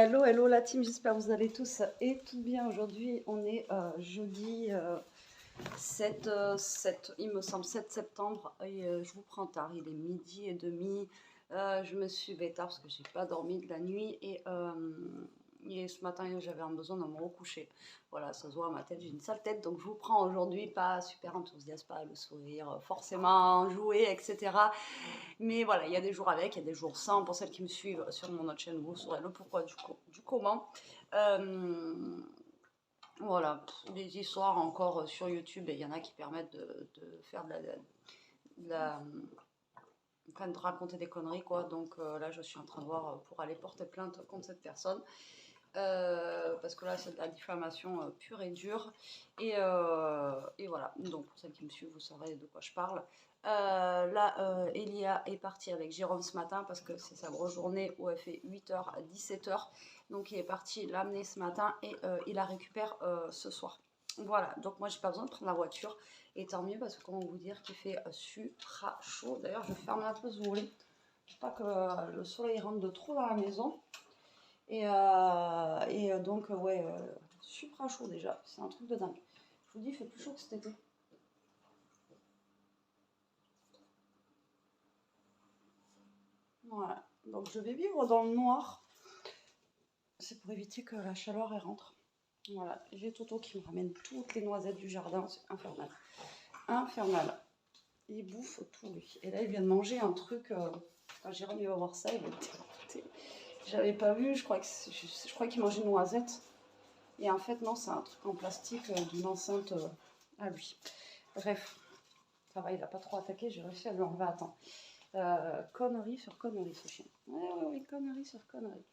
Hello, hello la team, j'espère que vous allez tous et tout bien. Aujourd'hui, on est jeudi 7, il me semble 7 septembre et je vous prends tard, il est midi et demi. Je me suis levée tard parce que j'ai pas dormi de la nuit et ce matin j'avais un besoin de me recoucher. Voilà, ça se voit à ma tête, j'ai une sale tête, donc je vous prends aujourd'hui pas super enthousiaste, pas le sourire forcément enjoué, etc. Mais voilà, il y a des jours avec, il y a des jours sans. Pour celles qui me suivent sur mon autre chaîne, vous saurez le pourquoi du comment. Voilà, des histoires encore sur YouTube, et il y en a qui permettent de faire enfin, de raconter des conneries, quoi. Donc là, je suis en train de voir pour aller porter plainte contre cette personne. Parce que là, c'est de la diffamation pure et dure. Et voilà, donc pour celles qui me suivent, vous saurez de quoi je parle. Là, Elia est partie avec Jérôme ce matin parce que c'est sa grosse journée où elle fait 8h à 17h. Donc il est parti l'amener ce matin et il la récupère ce soir. Voilà, donc moi j'ai pas besoin de prendre la voiture. Et tant mieux parce que comment vous dire qu'il fait super chaud. D'ailleurs, je ferme un peu ce volet. Je veux pas que le soleil rentre de trop dans la maison. Donc, ouais, super chaud déjà. C'est un truc de dingue. Je vous dis, il fait plus chaud que cet été. Voilà. Donc, je vais vivre dans le noir. C'est pour éviter que la chaleur elle rentre. Voilà. J'ai Toto qui me ramène toutes les noisettes du jardin. C'est infernal. Infernal. Il bouffe tout, lui. Et là, il vient de manger un truc. Quand Jérôme va voir ça, il va être dégoûté. J'avais pas vu. Je crois qu'il mangeait une noisette. Et en fait, non, c'est un truc en plastique d'une enceinte à lui. Bref, ça va, il n'a pas trop attaqué, j'ai réussi à lui enlever à temps. Connerie sur connerie, ce chien. Oui, connerie sur connerie.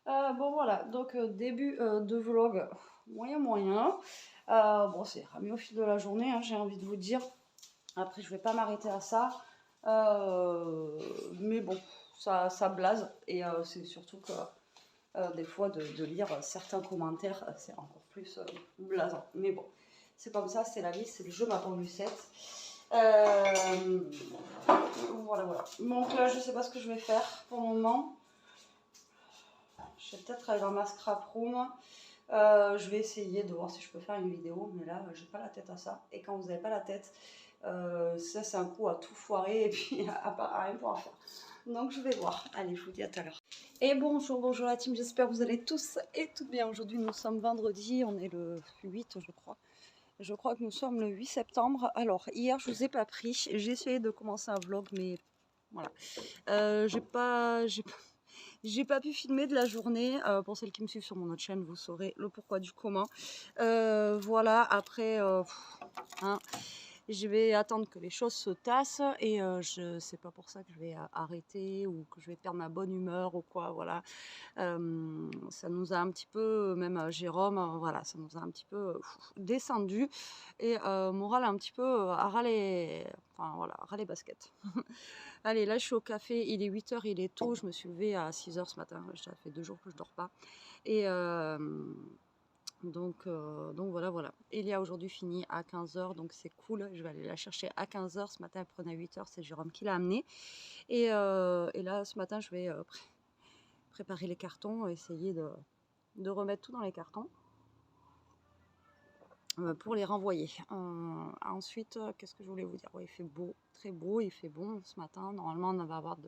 Bon, voilà, donc début de vlog moyen. Bon, c'est ramé au fil de la journée, hein, j'ai envie de vous dire. Après, je vais pas m'arrêter à ça. Mais bon, ça blase. Et c'est surtout que des fois de lire certains commentaires, c'est encore plus blasant. Mais bon, c'est comme ça, c'est la vie, c'est le jeu ma pauvre Lucette. Voilà. Donc là, je sais pas ce que je vais faire pour le moment. Je vais peut-être aller dans ma scrap room. Je vais essayer de voir si je peux faire une vidéo, mais là, j'ai pas la tête à ça. Et quand vous n'avez pas la tête, ça c'est un coup à tout foirer et puis à rien pouvoir faire. Donc je vais voir. Allez, je vous dis à tout à l'heure. Et bonjour la team, j'espère que vous allez tous et toutes bien. Aujourd'hui nous sommes vendredi, on est le 8 je crois. Je crois que nous sommes le 8 septembre. Alors hier je vous ai pas pris, j'ai essayé de commencer un vlog mais voilà. J'ai pas pu filmer de la journée. Pour celles qui me suivent sur mon autre chaîne, vous saurez le pourquoi du comment. Voilà, après hein, je vais attendre que les choses se tassent et je sais pas pour ça que je vais arrêter ou que je vais perdre ma bonne humeur ou quoi, voilà. Ça nous a un petit peu, même Jérôme, voilà, ça nous a un petit peu descendu et moral un petit peu à râler, enfin voilà, râler basket. Allez, là je suis au café, il est 8h, il est tôt, je me suis levée à 6h ce matin, ça fait 2 jours que je dors pas. Et donc voilà. Elia aujourd'hui fini à 15h, donc c'est cool. Je vais aller la chercher à 15h. Ce matin, elle prenait à 8h, c'est Jérôme qui l'a amenée. Et là, ce matin, je vais préparer les cartons, essayer de remettre tout dans les cartons pour les renvoyer. Ensuite, qu'est-ce que je voulais vous dire? Ouais, il fait beau, très beau, il fait bon ce matin. Normalement, on va avoir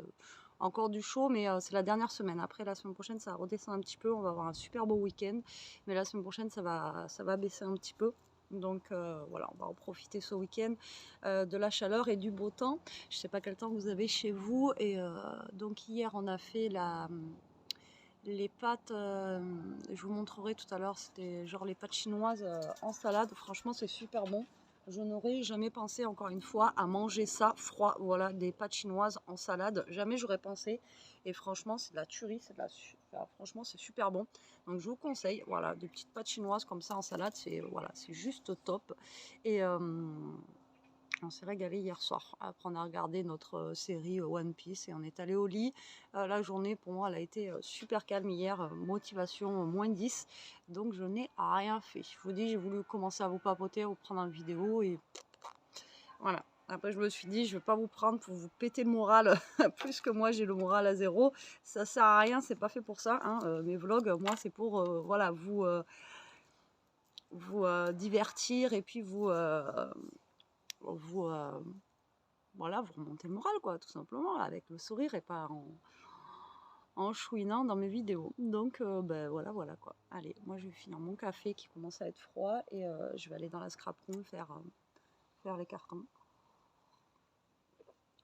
encore du chaud, mais c'est la dernière semaine. Après, la semaine prochaine, ça redescend un petit peu. On va avoir un super beau week-end. Mais la semaine prochaine, ça va baisser un petit peu. Donc voilà, on va en profiter ce week-end de la chaleur et du beau temps. Je ne sais pas quel temps vous avez chez vous. Et donc hier, on a fait les pâtes, je vous montrerai tout à l'heure, c'était genre les pâtes chinoises en salade. Franchement, c'est super bon. Je n'aurais jamais pensé, encore une fois, à manger ça froid. Voilà, des pâtes chinoises en salade. Jamais j'aurais pensé. Et franchement, c'est de la tuerie. Enfin, franchement, c'est super bon. Donc, je vous conseille, voilà, des petites pâtes chinoises comme ça en salade. C'est voilà, c'est juste top. Et on s'est régalé hier soir. Après, on a regardé notre série One Piece et on est allé au lit. La journée, pour moi, elle a été super calme hier. Motivation -10. Donc, je n'ai rien fait. Je vous dis, j'ai voulu commencer à vous papoter, à vous prendre en vidéo et voilà. Après, je me suis dit, je vais pas vous prendre pour vous péter le moral, plus que moi j'ai le moral à zéro. Ça sert à rien, c'est pas fait pour ça. Hein. Mes vlogs, moi, c'est pour voilà, vous divertir et puis vous voilà, vous remonter le moral, quoi, tout simplement, avec le sourire et pas en chouinant dans mes vidéos. Donc, ben voilà, voilà, quoi. Allez, moi, je vais finir mon café qui commence à être froid et je vais aller dans la scrap room faire les cartons.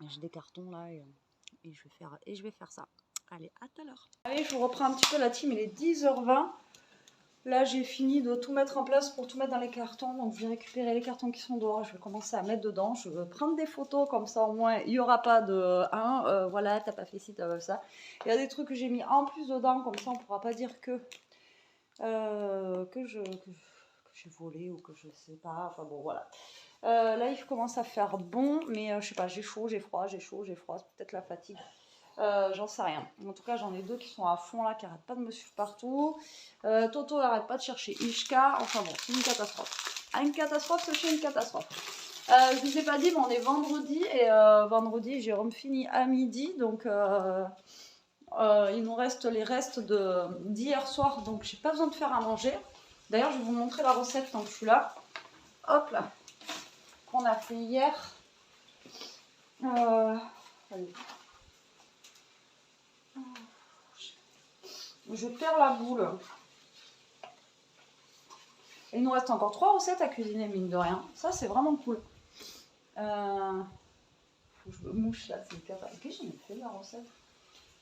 J'ai des cartons là et je vais faire ça. Allez, à tout à l'heure. Allez, je vous reprends un petit peu la team, il est 10h20. Là, j'ai fini de tout mettre en place pour tout mettre dans les cartons. Donc, je vais récupérer les cartons qui sont dehors. Je vais commencer à mettre dedans. Je vais prendre des photos comme ça, au moins, il n'y aura pas de voilà, t'as pas fait ci, t'as pas fait ça. Il y a des trucs que j'ai mis en plus dedans. Comme ça, on ne pourra pas dire que j'ai volé ou que je sais pas. Enfin, bon, voilà. Là, il commence à faire bon. Mais je sais pas, j'ai chaud, j'ai froid, j'ai chaud, j'ai froid. C'est peut-être la fatigue. J'en sais rien. En tout cas, j'en ai deux qui sont à fond là, qui n'arrêtent pas de me suivre partout. Toto n'arrête pas de chercher Ishka. Enfin bon, c'est une catastrophe. Une catastrophe, ce chien, une catastrophe. Je vous ai pas dit, mais on est vendredi. Et vendredi, Jérôme finit à midi. Donc, il nous reste les restes d'hier soir. Donc, j'ai pas besoin de faire à manger. D'ailleurs, je vais vous montrer la recette tant que je suis là. Hop là. Qu'on a fait hier. Allez. Je perds la boule. Et il nous reste encore 3 recettes à cuisiner, mine de rien. Ça, c'est vraiment cool. Faut que je me mouche là, c'est hyper... Qu'est-ce que j'en ai fait la recette?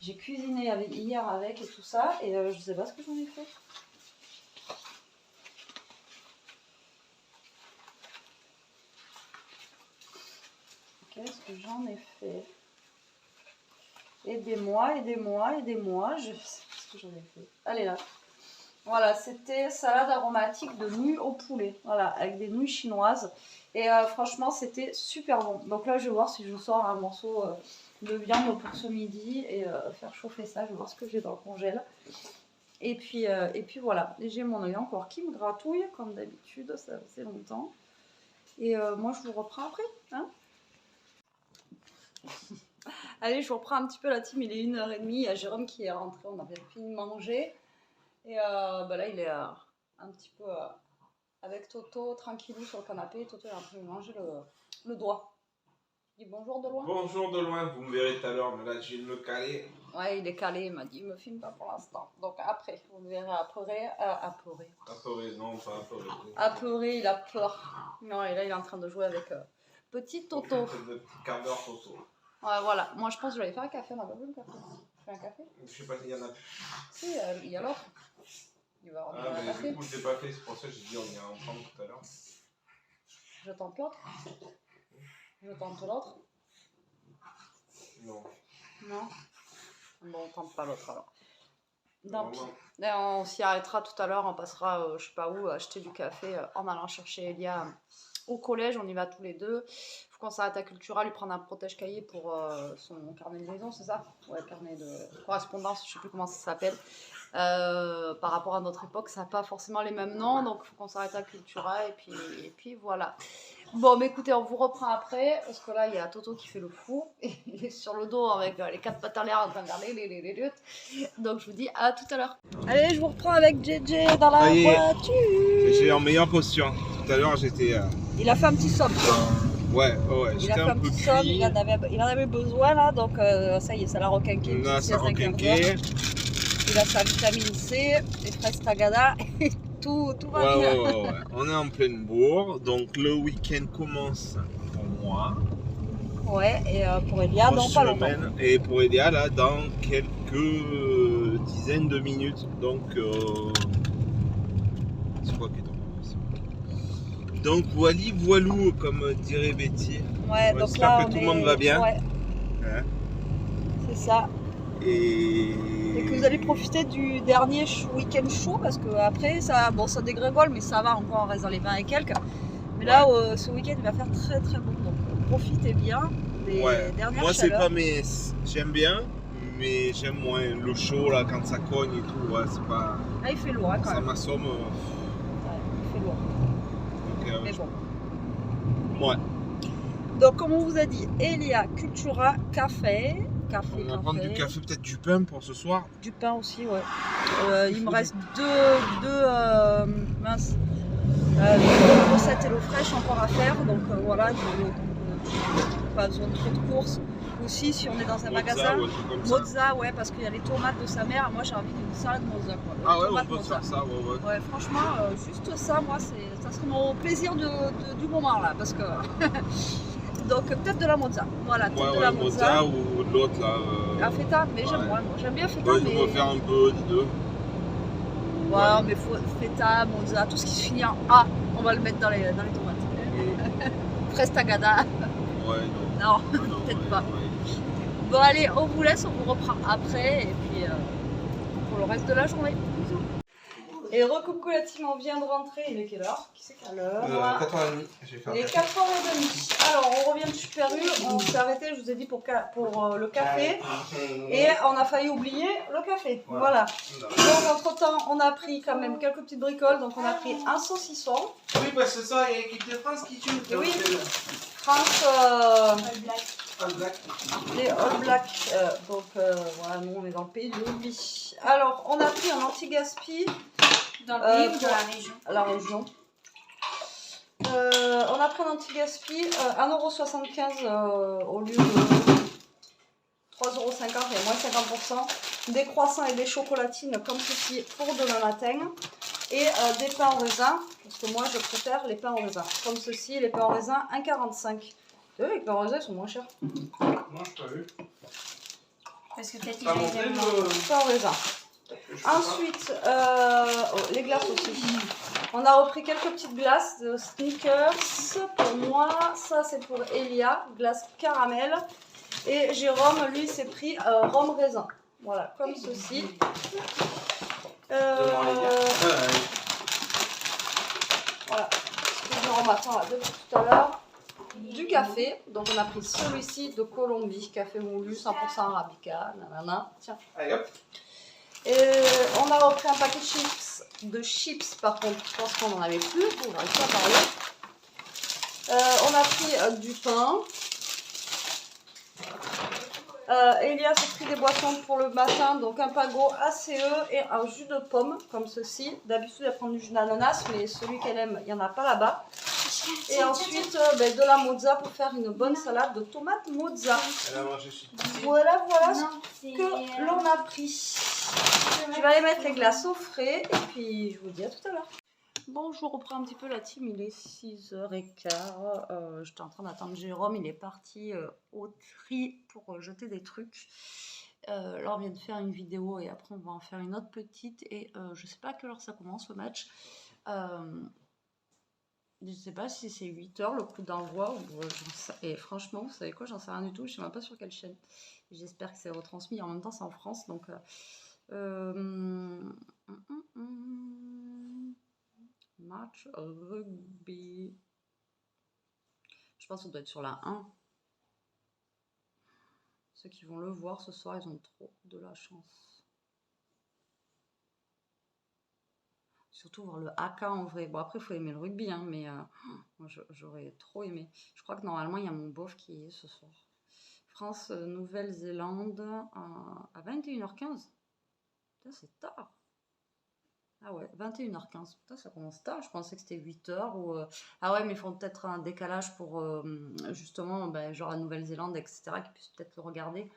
J'ai cuisiné hier avec et tout ça, et je sais pas ce que j'en ai fait. Qu'est-ce que j'en ai fait? Aidez-moi, aidez-moi, aidez-moi. Je sais pas ce que j'en ai fait. Allez là. Voilà, c'était salade aromatique de nouilles au poulet. Voilà, avec des nouilles chinoises. Et franchement, c'était super bon. Donc là, je vais voir si je sors un morceau de viande pour ce midi et faire chauffer ça. Je vais voir ce que j'ai dans le congèle. Et puis voilà. Et j'ai mon œil encore qui me gratouille, comme d'habitude. Ça fait longtemps. Et moi, je vous reprends après. Hein. Allez, je vous reprends un petit peu la team, il est 1h30, il y a Jérôme qui est rentré, on avait fini de manger. Et bah là, il est un petit peu avec Toto, tranquillou sur le canapé. Toto est en train de manger le doigt. Il dit bonjour de loin. Bonjour de loin, vous me verrez tout à l'heure, mais là, je viens de me caler. Ouais, il est calé, il m'a dit, il me filme pas pour l'instant. Donc après, vous me verrez apeuré. Apeuré, non, pas apeuré. Apeuré, il a peur. Non, et là, il est en train de jouer avec petit Toto. Un petit quart d'heure Toto. Ouais, voilà, moi je pense que je vais aller faire un café, on n'a pas vu le café. Je fais un café? Je sais pas s'il y en a. Si, il y a l'autre. Il va avoir un mais café. du coup, je l'ai pas fait, c'est pour ça que j'ai dit on ira en prendre tout à l'heure. Je tente l'autre. Je tente l'autre. Non. Non. Bon, on tente pas l'autre alors. On s'y arrêtera tout à l'heure, on passera, je sais pas où, acheter du café en allant chercher Elia au collège, on y va tous les deux. Faut qu'on s'arrête à Cultura, lui prendre un protège-cahier pour son carnet de liaison, c'est ça? Ouais, carnet de correspondance, je sais plus comment ça s'appelle. Par rapport à notre époque, ça n'a pas forcément les mêmes noms, donc il faut qu'on s'arrête à Cultura et puis voilà. Bon, mais écoutez, on vous reprend après, parce que là, il y a Toto qui fait le fou, et il est sur le dos avec les 4 pattes en l'air en train de regarder les luttes. Donc je vous dis à tout à l'heure. Allez, je vous reprends avec JJ dans la voiture. J'ai en meilleure posture. Tout à l'heure, j'étais... Il a fait un petit somme. Ouais, il a fait un petit somme, il en avait besoin là, donc ça y est, ça l'a requinqué. Là, ça requinqué. Il a sa vitamine C, les fraises tagada, et tout va bien. Ouais. On est en pleine bourre, donc le week-end commence pour moi. Ouais, et pour Elia, dans pas longtemps. Et pour Elia, là, dans quelques dizaines de minutes. Donc, c'est quoi qui est en Donc, voilou, comme dirait Betty. Ouais, donc là, que tout le monde va bien. Ouais. Hein, c'est ça. Et que vous allez profiter du dernier week-end chaud, parce que après, ça dégrégole, mais ça va encore, on reste dans les 20 et quelques. Mais là, ce week-end, il va faire très très bon, donc profitez bien des dernières moi, chaleurs. c'est pas mes... J'aime bien, mais j'aime moins le chaud, là, quand ça cogne et tout, ouais, c'est pas... Ah, il fait lourd, hein, quand même. Ça m'assomme... Ouais, il fait lourd. Donc, mais bon. Ouais. Donc, comme on vous a dit, Elia, Cultura, café. On va prendre du café, peut-être du pain pour ce soir. Du pain aussi, ouais. Il me reste deux recettes HelloFresh encore à faire. Donc voilà, pas besoin de trop de courses. Aussi, si on est dans un magasin, mozza, ouais, parce qu'il y a les tomates de sa mère. Moi, j'ai envie d'une salade mozza, quoi. Ah ouais, on peut faire ça, ouais. Ouais, franchement, juste ça, moi, ça serait mon plaisir du moment, là, parce que... Donc, peut-être de la mozza. Voilà, peut-être de la mozza ou de l'autre, là. La feta, mais j'aime bien feta. Ouais, mais... on va faire un peu des deux. Ouais, mais feta, mozza, tout ce qui se finit en A, on va le mettre dans les tomates. Frestagada. Ouais, non. Non, peut-être pas. Ouais. Bon, allez, on vous laisse, on vous reprend après, et puis pour le reste de la journée. Bisous. Et recoucou la team, on vient de rentrer. Il est quelle heure? Qui c'est quelle heure? 4h30. Il est 4h30. Alors, on revient de Super U. On s'est arrêté, je vous ai dit, pour le café. Et on a failli oublier le café. Voilà. Donc, entre-temps, on a pris quand même quelques petites bricoles. Donc, on a pris un saucisson. Oui, parce que ça, il y a l'équipe de France qui tue. Oui. France. All Black. Les All Black. Donc, voilà, nous, on est dans le pays du rugby. Alors, on a pris un anti-gaspi. Dans le pays ou dans la région? La région. On a pris un anti-gaspi, 1,75 € au lieu de 3,50 € et moins 50%. Des croissants et des chocolatines comme ceci pour demain matin. Et des pains en raisin, parce que moi je préfère les pains en raisin. Comme ceci, les pains en raisin, 1,45 €. Vous savez, les pains en raisin ils sont moins chers. Non, je n'ai pas vu. Parce que peut-être qu'ils aiment pains en raisin. Ensuite, les glaces aussi. On a repris quelques petites glaces de Snickers pour moi. Ça, c'est pour Elia, glace caramel. Et Jérôme, lui, s'est pris rhum raisin. Voilà, comme ceci. Voilà. Jérôme attend là, depuis tout à l'heure. Du café. Donc, on a pris celui-ci de Colombie, café moulu, 100% arabica. Nanana. Tiens. Allez hop. Et on a repris un paquet de chips, par contre, je pense qu'on n'en avait plus, on n'arrive pas à parler. On a pris du pain. Elia s'est pris des boissons pour le matin, donc un pago ACE et un jus de pomme, comme ceci. D'habitude, elle prend du jus d'ananas, mais celui qu'elle aime, il n'y en a pas là-bas. Et ensuite, de la mozza pour faire une bonne salade de tomates mozza. Voilà ce que l'on a pris. Je vais aller mettre les glaces au frais et puis je vous dis à tout à l'heure. Bon, je vous reprends un petit peu la team, il est 6h15. J'étais en train d'attendre Jérôme, il est parti au tri pour jeter des trucs. Là, on vient de faire une vidéo et après on va en faire une autre petite. Et je sais pas à quelle heure ça commence le match. Je sais pas si c'est 8h le coup d'envoi. Et franchement, vous savez quoi, j'en sais rien du tout. Je sais même pas sur quelle chaîne. J'espère que c'est retransmis. En même temps, c'est en France. Donc, match rugby. Je pense que ça doit être sur la 1. Ceux qui vont le voir ce soir, ils ont trop de la chance. Surtout voir le AK en vrai. Bon, après, il faut aimer le rugby, hein, mais moi, j'aurais trop aimé. Je crois que normalement, il y a mon bof qui y est ce soir. France, Nouvelle-Zélande à 21h15. Putain, c'est tard. Ah ouais, 21h15. Putain, ça commence tard. Je pensais que c'était 8h. Ou, ah ouais, mais ils font peut-être un décalage pour justement, genre la Nouvelle-Zélande, etc., qu'ils puissent peut-être le regarder.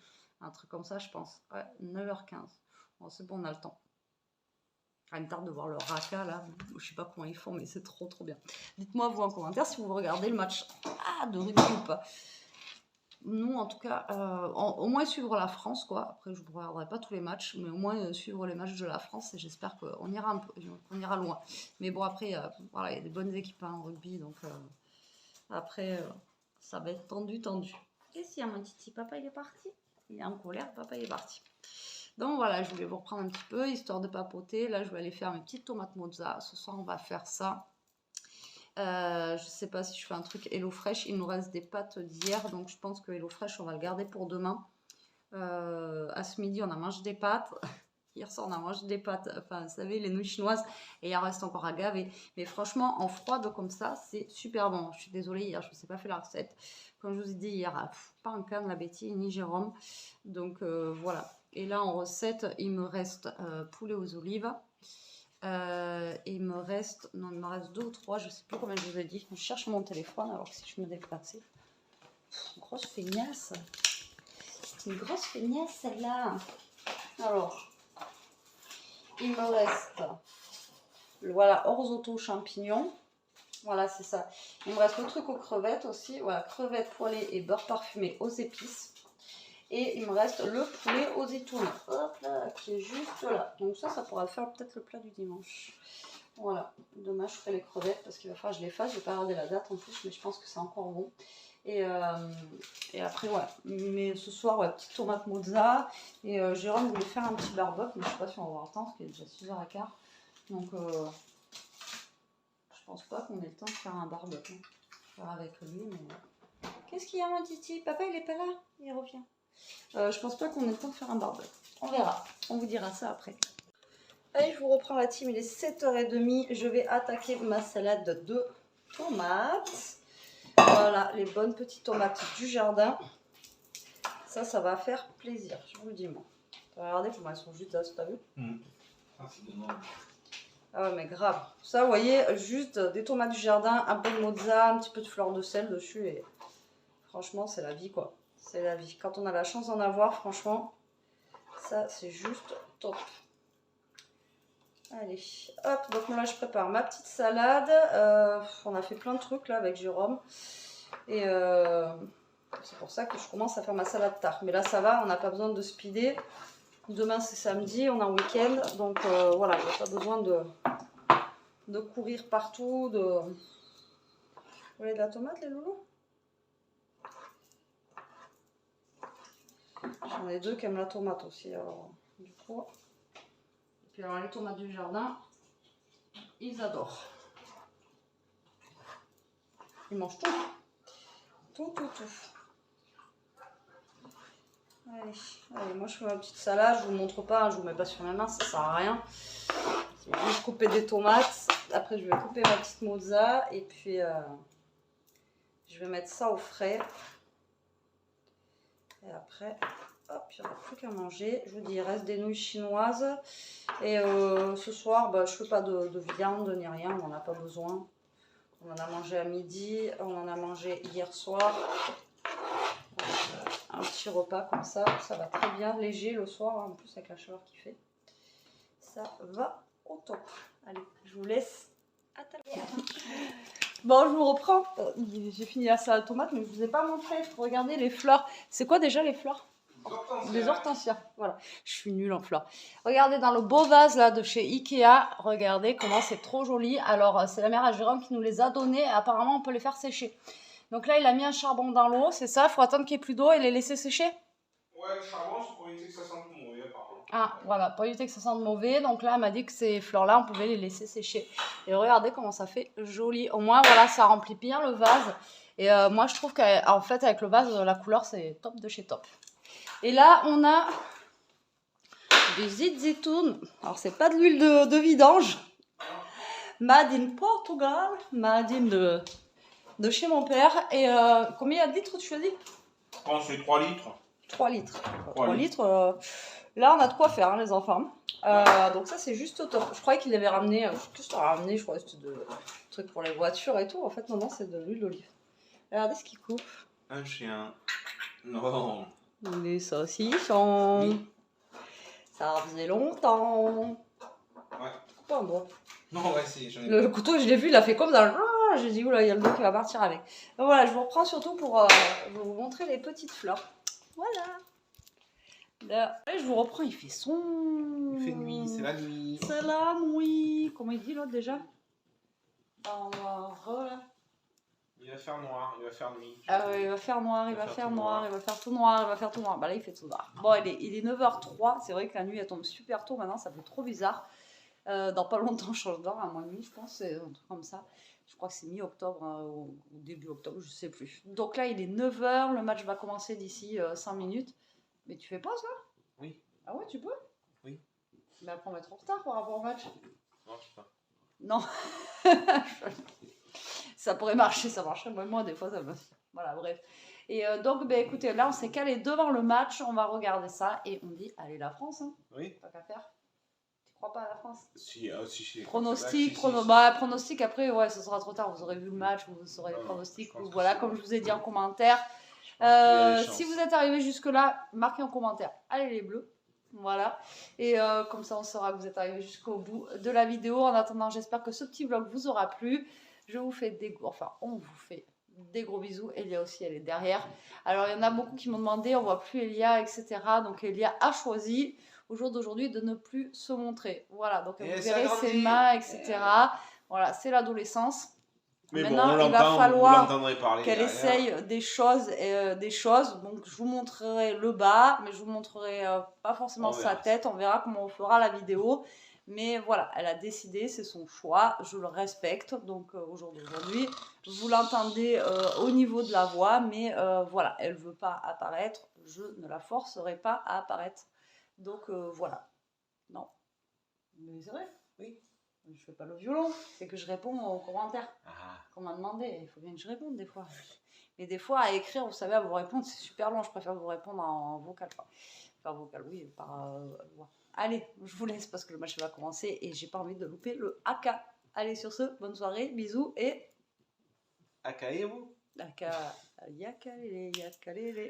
Un truc comme ça, je pense. Ouais, 9h15. Bon, c'est bon, on a le temps. Il me tarde de voir le Raka là, je sais pas comment ils font, mais c'est trop bien. Dites-moi vous en commentaire si vous regardez le match de rugby ou pas. Nous en tout cas, au moins suivre la France quoi. Après je ne regarderai pas tous les matchs, mais au moins suivre les matchs de la France et j'espère qu'on ira un peu, on ira loin. Mais bon après, voilà, il y a des bonnes équipes en rugby, donc après ça va être tendu. Et si mon titi, papa il est parti, il est en colère, papa il est parti. Donc voilà, je voulais vous reprendre un petit peu, histoire de papoter. Là, je vais aller faire mes petites tomates mozza. Ce soir, on va faire ça. Je sais pas si je fais un truc HelloFresh. Il nous reste des pâtes d'hier, donc je pense que HelloFresh, on va le garder pour demain. À ce midi, on a mangé des pâtes. Hier soir, on a mangé des pâtes, enfin, vous savez, les nouilles chinoises, et il en reste encore à gaver. Mais franchement, en froide comme ça, c'est super bon. Je suis désolée, hier, je ne vous ai pas fait la recette. Comme je vous ai dit hier, pas un canne, la Betty, ni Jérôme. Donc voilà. Et là, en recette, il me reste poulet aux olives. Il me reste, non, il me reste 2 ou 3, je ne sais plus combien je vous ai dit. Je cherche mon téléphone, alors que si je me déplaçais. Grosse feignasse. C'est une grosse feignasse, celle-là. Alors... il me reste, voilà, orzoto champignons. Voilà, c'est ça. Il me reste le truc aux crevettes aussi. Voilà, crevettes poêlées et beurre parfumé aux épices. Et il me reste le poulet aux étourneaux. Hop là, qui est juste là. Donc ça pourra faire peut-être le plat du dimanche. Voilà. Demain, je ferai les crevettes parce qu'il va falloir que je les fasse. Je vais pas regarder la date en plus, mais je pense que c'est encore bon. Et après, ouais. Mais ce soir, ouais, petite tomate mozza. Et Jérôme voulait faire un petit barbecue, mais je sais pas si on va avoir le temps, parce qu'il est déjà 6h15. Donc, je pense pas qu'on ait le temps de faire un barbecue. Hein. Je vais faire avec lui, mais... Qu'est-ce qu'il y a, mon titi? Papa, il est pas là? Il revient. Je pense pas qu'on ait le temps de faire un barbecue. On verra. On vous dira ça après. Allez, je vous reprends la team. Il est 7h30. Je vais attaquer ma salade de tomates. Voilà, les bonnes petites tomates du jardin. Ça va faire plaisir, je vous le dis moi. Regardez comment elles sont juste là, t'as vu? Ah ouais, mais grave. Ça, vous voyez, juste des tomates du jardin, un peu de mozza, un petit peu de fleur de sel dessus. Et franchement, c'est la vie, quoi. C'est la vie. Quand on a la chance d'en avoir, franchement, ça, c'est juste top. Allez, hop, donc là, je prépare ma petite salade. On a fait plein de trucs, là, avec Jérôme. Et c'est pour ça que je commence à faire ma salade tard. Mais là, ça va, on n'a pas besoin de speeder. Demain, c'est samedi, on est en week-end. Donc, voilà, il n'y a pas besoin de courir partout. Vous voulez de la tomate, les loulous? J'en ai 2 qui aiment la tomate aussi. Alors, du coup... Et puis, alors, les tomates du jardin, ils adorent. Ils mangent tout. Tout. Allez, moi je fais ma petite salade, je vous montre pas, je vous mets pas sur ma main, ça sert à rien. Je vais couper des tomates, après je vais couper ma petite mozza et puis je vais mettre ça au frais. Et après, hop, il n'y en a plus qu'à manger. Je vous dis, il reste des nouilles chinoises. Et ce soir, bah, je fais pas de viande ni rien, on n'en a pas besoin. On en a mangé à midi, on en a mangé hier soir. Un petit repas comme ça va très bien, léger le soir, hein, en plus avec la chaleur qu'il fait. Ça va au top. Allez, je vous laisse. À tout à l'heure. Bon, je vous reprends. J'ai fini la salade tomate, mais je vous ai pas montré. Regardez les fleurs. C'est quoi déjà les fleurs? Des hortensias. Voilà, je suis nulle en fleurs. Regardez dans le beau vase là de chez Ikea. Regardez comment c'est trop joli. Alors, c'est la mère à Jérôme qui nous les a donnés. Apparemment, on peut les faire sécher. Donc là, il a mis un charbon dans l'eau, c'est ça? Il faut attendre qu'il n'y ait plus d'eau et les laisser sécher? Ouais, le charbon, c'est pour éviter que ça sente mauvais, apparemment. Ah, voilà, pour éviter que ça sente mauvais. Donc là, elle m'a dit que ces fleurs-là, on pouvait les laisser sécher. Et regardez comment ça fait joli. Au moins, voilà, ça remplit bien le vase. Et moi, je trouve qu'en fait, avec le vase, la couleur, c'est top de chez top. Et là, on a des zitoun. Alors, c'est pas de l'huile de vidange. Made in Portugal. Made in de chez mon père. Et combien il y a de litres, tu as dit? Je pense que c'est 3 litres. 3 litres. 3 litres. Là, on a de quoi faire, hein, les enfants. Donc ça, c'est juste au top. Je croyais qu'il avait ramené... je sais plus ce qu'il a ramené. Je croyais que c'était de trucs pour les voitures et tout. En fait, non, c'est de l'huile d'olive. Regardez ce qu'il coupe. Un chien. Non. Les saucissons. Oui. Ça faisait longtemps. Ouais. Pas un doigt. Non, ouais, si. Le couteau, je l'ai vu, il a fait comme dans le... J'ai dit, oula, il y a le doigt qui va partir avec. Donc voilà, je vous reprends surtout pour vous montrer les petites fleurs. Voilà. Là, je vous reprends, il fait son... Il fait nuit, c'est la nuit. C'est la nuit. Comment il dit l'autre déjà? Voilà. Il va faire noir, il va faire nuit. Ah ouais, il va faire noir, il va faire noir, il va faire tout noir, il va faire tout noir. Bah là, il fait tout noir. Bon, il est 9h03. C'est vrai que la nuit, elle tombe super tôt maintenant. Ça fait trop bizarre. Dans pas longtemps, je change d'heure, à minuit, je pense. C'est un truc comme ça. Je crois que c'est mi-octobre ou début octobre, je sais plus. Donc là, il est 9h. Le match va commencer d'ici 5 minutes. Mais tu fais pause là? Oui. Ah ouais, tu peux? Oui. Mais après, on va être en retard par rapport au match. Non, je sais pas. Non. Ça pourrait marcher, ça marcherait. Moi, des fois, ça me... Voilà, bref. Et donc, ben, écoutez, là, on s'est calé devant le match. On va regarder ça et on dit, allez, la France. Hein. Oui. Pas qu'à faire. Tu crois pas à la France? Si, si. Pronostic, pronostic, après, ouais, ce sera trop tard. Vous aurez vu le match, vous saurez les pronostics. Ou voilà, comme je vous ai dit en commentaire. Si vous êtes arrivé jusque-là, marquez en commentaire. Allez, les bleus. Voilà. Et comme ça, on saura que vous êtes arrivé jusqu'au bout de la vidéo. En attendant, j'espère que ce petit vlog vous aura plu. Je vous fais des... Enfin, on vous fait des gros bisous. Elia aussi, elle est derrière. Alors, il y en a beaucoup qui m'ont demandé, on voit plus Elia, etc. Donc, Elia a choisi, au jour d'aujourd'hui, de ne plus se montrer. Voilà, donc vous verrez ses mains, etc. Voilà, c'est l'adolescence. Mais maintenant, bon, il va falloir qu'elle derrière. essaye des choses. Donc, je vous montrerai le bas, mais je vous montrerai pas forcément sa tête. On verra comment on fera la vidéo. Mais voilà, elle a décidé, c'est son choix, je le respecte. Donc au jour d'aujourd'hui, vous l'entendez au niveau de la voix, mais voilà, elle ne veut pas apparaître, je ne la forcerai pas à apparaître. Donc voilà. Non. Mais c'est vrai, oui. Je ne fais pas le violon, c'est que je réponds aux commentaires qu'on m'a demandé. Il faut bien que je réponde des fois. Mais des fois, à écrire, vous savez, à vous répondre, c'est super long. Je préfère vous répondre en vocal. Enfin, vocal, oui, par voix. Allez, je vous laisse parce que le match va commencer et j'ai pas envie de louper le AK. Allez, sur ce, bonne soirée, bisous et... Akaez-vous. Aka... Yakalele, yakalele.